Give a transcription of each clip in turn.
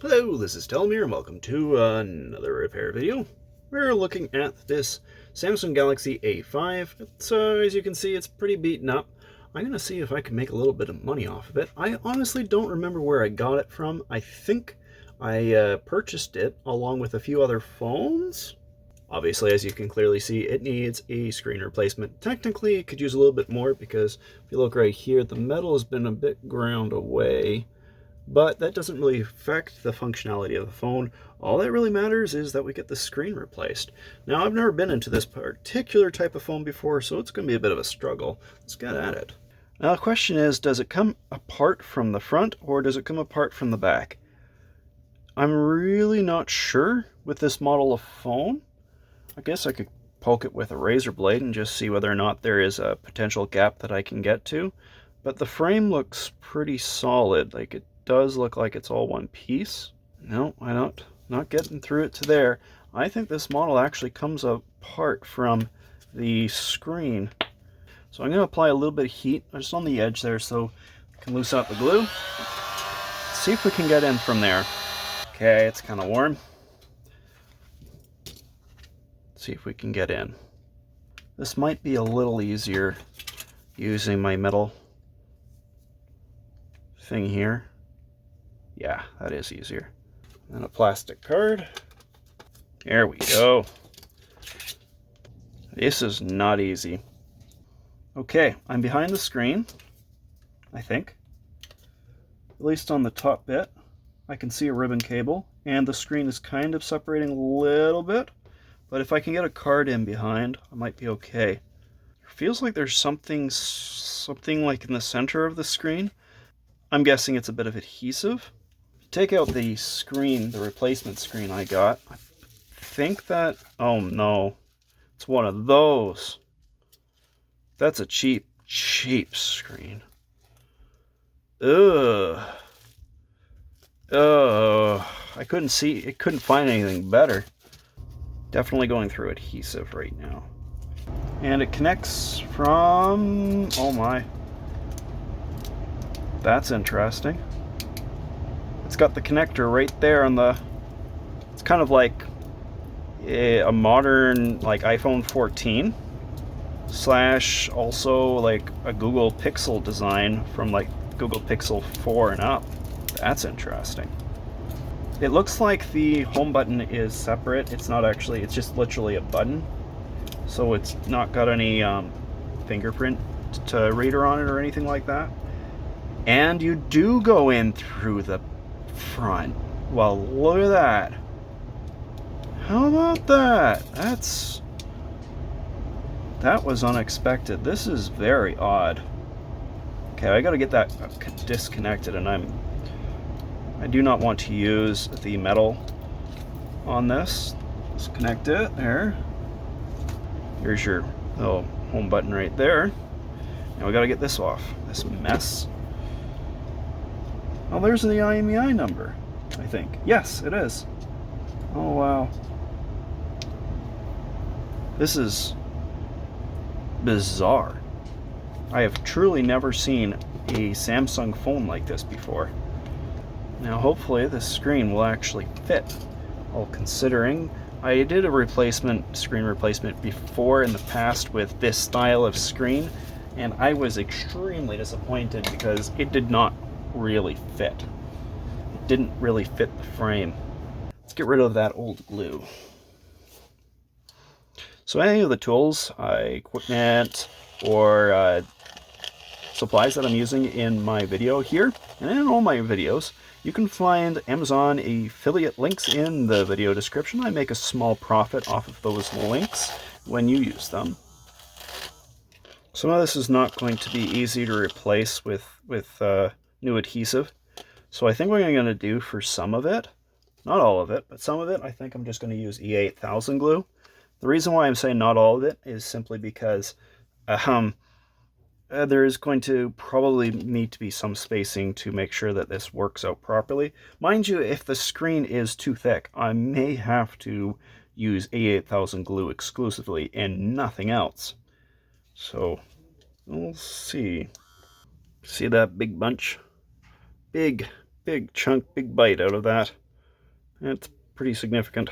Hello, this is Telmir, and welcome to another repair video. We're looking at this Samsung Galaxy A5. It's, as you can see, it's pretty beaten up. I'm going to see if I can make a little bit of money off of it. I honestly don't remember where I got it from. I think I purchased it along with a few other phones. Obviously, as you can clearly see, it needs a screen replacement. Technically, it could use a little bit more because if you look right here, the metal has been a bit ground away. But that doesn't really affect the functionality of the phone. All that really matters is that we get the screen replaced. Now, I've never been into this particular type of phone before, so it's going to be a bit of a struggle. Let's get at it. Now, the question is, does it come apart from the front or does it come apart from the back? I'm really not sure with this model of phone. I guess I could poke it with a razor blade and just see whether or not there is a potential gap that I can get to. But the frame looks pretty solid. Like, it does look like it's all one piece. No, I'm not getting through it to there. I think this model actually comes apart from the screen. So I'm going to apply a little bit of heat just on the edge there so I can loosen up the glue. Let's see if we can get in from there. Okay, it's kind of warm. Let's see if we can get in. This might be a little easier using my metal thing here. Yeah, that is easier. And a plastic card. There we go. This is not easy. Okay, I'm behind the screen, I think. At least on the top bit. I can see a ribbon cable, and the screen is kind of separating a little bit. But if I can get a card in behind, I might be okay. It feels like there's something like in the center of the screen. I'm guessing it's a bit of adhesive. Take out the screen, the replacement screen I got. I think that, oh no, it's one of those. That's a cheap screen. Ugh. I couldn't find anything better. Definitely going through adhesive right now. And it connects from, oh my. That's interesting. It's got the connector right there on the, it's kind of like a modern like iPhone 14 / also like a Google Pixel design from like Google Pixel 4 and up. That's interesting. It looks like the home button is separate. It's not actually, it's just literally a button. So it's not got any fingerprint reader on it or anything like that. And you do go in through the front. Well, look at that. How about that? That was unexpected. This is very odd. Okay, I gotta get that disconnected, and I do not want to use the metal on this. Let's connect it there. Here's your little home button right there. Now we gotta get this off, this mess. Oh, there's the IMEI number, I think. Yes, it is. Oh, wow. This is bizarre. I have truly never seen a Samsung phone like this before. Now, hopefully this screen will actually fit. Well, considering I did a screen replacement before in the past with this style of screen, and I was extremely disappointed because it did not really fit. It didn't really fit the frame. Let's get rid of that old glue. So any of the tools, equipment, or supplies that I'm using in my video here, and in all my videos, you can find Amazon affiliate links in the video description. I make a small profit off of those links when you use them. Some of this is not going to be easy to replace with new adhesive. So I think what I'm going to do for some of it, not all of it, but some of it, I think I'm just going to use E8000 glue. The reason why I'm saying not all of it is simply because there is going to probably need to be some spacing to make sure that this works out properly. Mind you, if the screen is too thick, I may have to use E8000 glue exclusively and nothing else. So we'll see. See that big bunch? Big chunk, big bite out of that. It's pretty significant.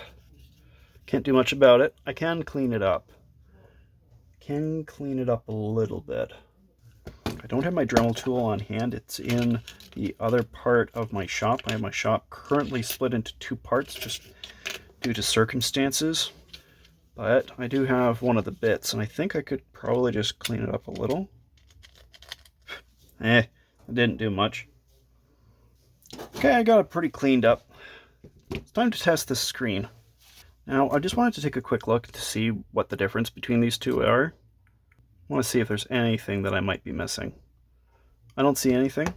Can't do much about it. I can clean it up. Can clean it up a little bit. I don't have my Dremel tool on hand. It's in the other part of my shop. I have my shop currently split into two parts just due to circumstances. But I do have one of the bits, and I think I could probably just clean it up a little. It didn't do much. Okay, I got it pretty cleaned up. It's time to test this screen. Now, I just wanted to take a quick look to see what the difference between these two are. I want to see if there's anything that I might be missing. I don't see anything.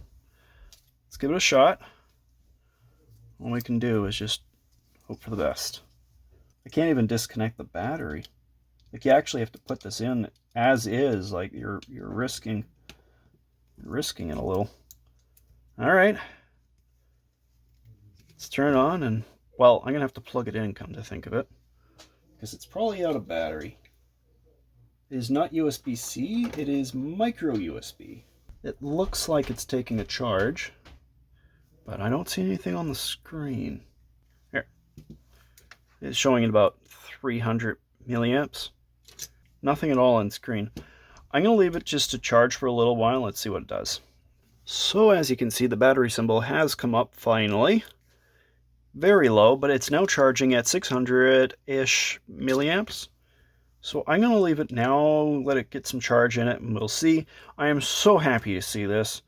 Let's give it a shot. All we can do is just hope for the best. I can't even disconnect the battery. Like, you actually have to put this in as is. Like, you're risking it a little. All right. Let's turn it on, and well, I'm gonna have to plug it in, come to think of it, because it's probably out of battery. It is not USB-C, it is micro USB. It looks like it's taking a charge, but I don't see anything on the screen. Here. It's showing at about 300 milliamps. Nothing at all on screen. I'm going to leave it just to charge for a little while. Let's see what it does. So as you can see, the battery symbol has come up finally. Very low, but it's now charging at 600-ish milliamps. So I'm going to leave it now, let it get some charge in it, and we'll see. I am so happy to see this.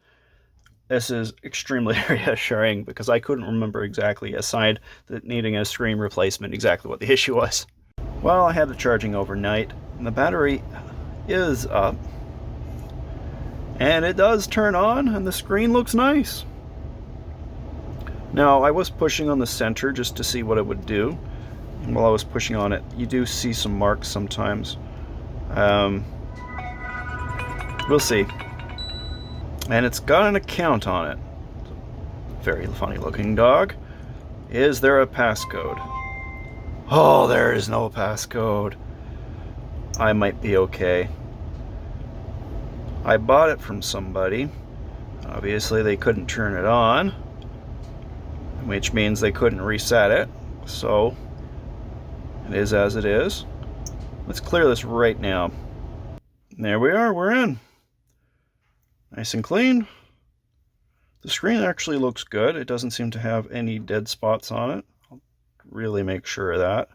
This is extremely reassuring because I couldn't remember exactly, aside that needing a screen replacement, exactly what the issue was. Well, I had it charging overnight, and the battery is up. And it does turn on, and the screen looks nice. Now, I was pushing on the center just to see what it would do. And while I was pushing on it, you do see some marks sometimes. We'll see. And it's got an account on it. Very funny looking dog. Is there a passcode? Oh, there is no passcode. I might be okay. I bought it from somebody. Obviously they couldn't turn it on, which means they couldn't reset it. So it is as it is. Let's clear this right now. There we are, we're in. Nice and clean. The screen actually looks good. It doesn't seem to have any dead spots on it. I'll really make sure of that.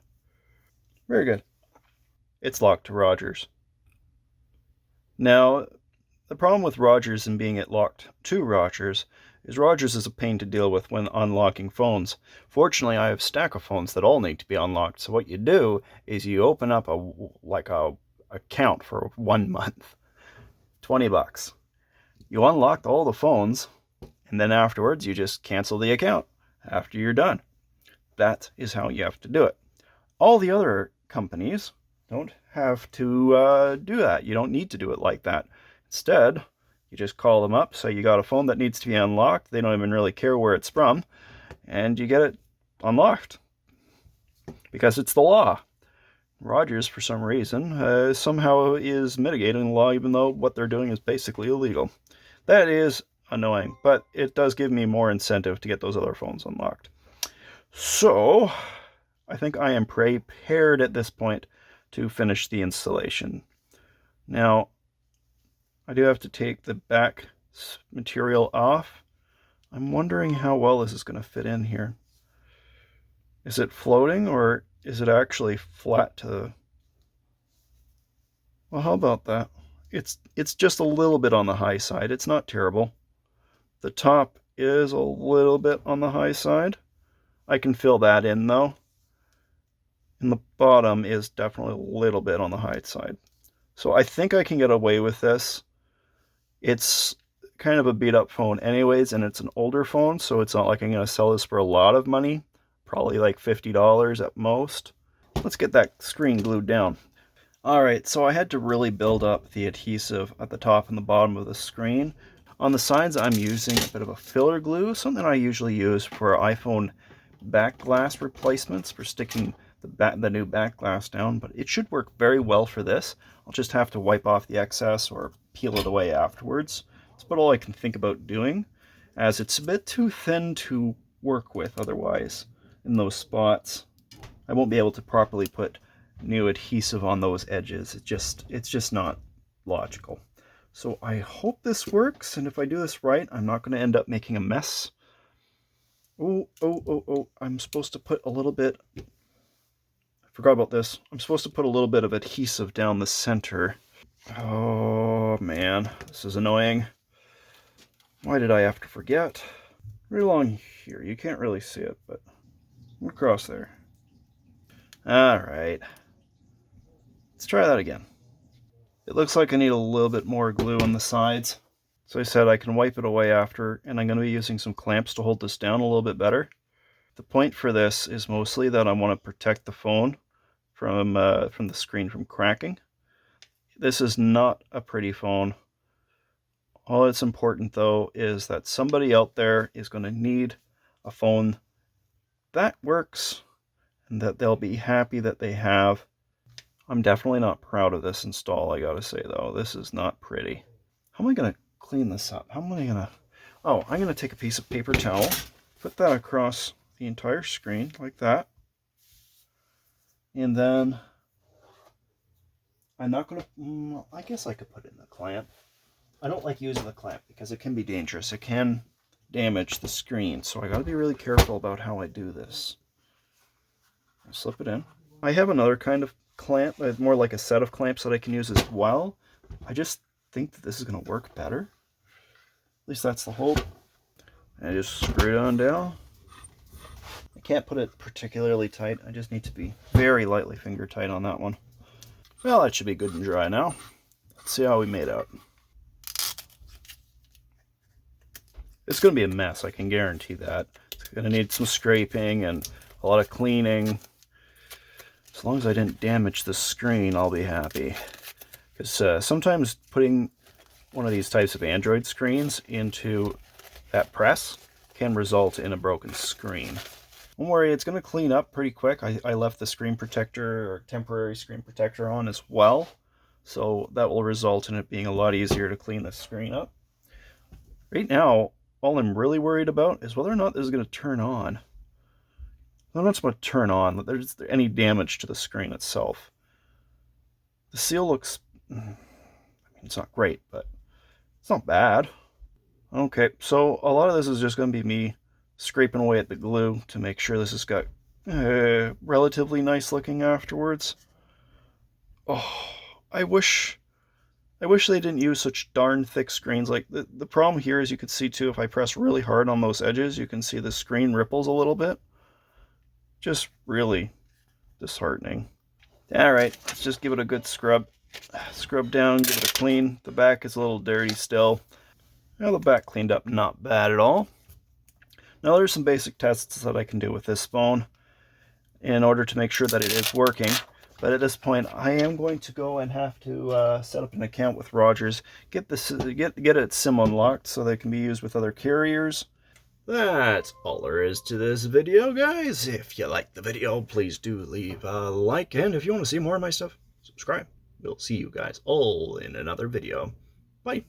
Very good. It's locked to Rogers. Now, the problem with Rogers and being it locked to Rogers is a pain to deal with when unlocking phones. Fortunately, I have a stack of phones that all need to be unlocked. So what you do is you open up a account for 1 month, $20. You unlock all the phones, and then afterwards you just cancel the account after you're done. That is how you have to do it. All the other companies don't have to do that. You don't need to do it like that. Instead, you just call them up, say you got a phone that needs to be unlocked. They don't even really care where it's from, and you get it unlocked because it's the law. Rogers, for some reason, somehow is mitigating the law, even though what they're doing is basically illegal. That is annoying, but it does give me more incentive to get those other phones unlocked. So, I think I am prepared at this point to finish the installation. Now, I do have to take the back material off. I'm wondering how well this is going to fit in here. Is it floating, or is it actually flat to the... Well, how about that? It's just a little bit on the high side. It's not terrible. The top is a little bit on the high side. I can fill that in though. And the bottom is definitely a little bit on the high side. So I think I can get away with this. It's kind of a beat up phone anyways, and it's an older phone, so it's not like I'm going to sell this for a lot of money. Probably like $50 at most. Let's get that screen glued down. Alright, so I had to really build up the adhesive at the top and the bottom of the screen. On the sides I'm using a bit of a filler glue, something I usually use for iPhone back glass replacements, for sticking the new back glass down, but it should work very well for this. I'll just have to wipe off the excess or peel it away afterwards. That's about all I can think about doing, as it's a bit too thin to work with otherwise. in those spots. I won't be able to properly put new adhesive on those edges. It's just not logical. So I hope this works, and if I do this right, I'm not going to end up making a mess. Oh, I'm supposed to put a little bit, I forgot about this. I'm supposed to put a little bit of adhesive down the center. Oh man, this is annoying. Why did I have to forget? Right along here, you can't really see it, but across there. Alright, let's try that again. It looks like I need a little bit more glue on the sides. So I said I can wipe it away after, and I'm going to be using some clamps to hold this down a little bit better. The point for this is mostly that I want to protect the phone from the screen from cracking. This is not a pretty phone. All that's important though is that somebody out there is going to need a phone that works and that they'll be happy that they have. I'm definitely not proud of this install, I gotta say though. This is not pretty. How am I gonna clean this up? How am I gonna... Oh, I'm gonna take a piece of paper towel, put that across the entire screen like that. And then I'm not gonna... I guess I could put it in the clamp. I don't like using the clamp because it can be dangerous. It can damage the screen, so I gotta be really careful about how I do this. I'll slip it in. I have another kind of clamp, more like a set of clamps that I can use as well. I just think that this is going to work better. At least that's the hope. And I just screw it on down. I can't put it particularly tight. I just need to be very lightly finger tight on that one. Well, that should be good and dry now. Let's see how we made out. It's going to be a mess, I can guarantee that. It's going to need some scraping and a lot of cleaning. As long as I didn't damage the screen, I'll be happy. Because sometimes putting one of these types of Android screens into that press can result in a broken screen. Don't worry, it's going to clean up pretty quick. I left the screen protector or temporary screen protector on as well. So that will result in it being a lot easier to clean the screen up. Right now, all I'm really worried about is whether or not this is going to turn on. I'm not supposed to turn on, that there's any damage to the screen itself. The seal looks, I mean, it's not great, but it's not bad. Okay, so a lot of this is just going to be me scraping away at the glue to make sure this has got relatively nice looking afterwards. Oh, I wish they didn't use such darn thick screens. Like the problem here is you can see too, if I press really hard on those edges, you can see the screen ripples a little bit. Just really disheartening. Alright, let's just give it a good scrub. Scrub down, give it a clean. The back is a little dirty still. Now the back cleaned up not bad at all. Now there's some basic tests that I can do with this phone in order to make sure that it is working. But at this point, I am going to go and have to set up an account with Rogers, get it SIM unlocked so that it can be used with other carriers. That's all there is to this video, guys. If you liked the video, please do leave a like, and if you want to see more of my stuff, subscribe. We'll see you guys all in another video. Bye.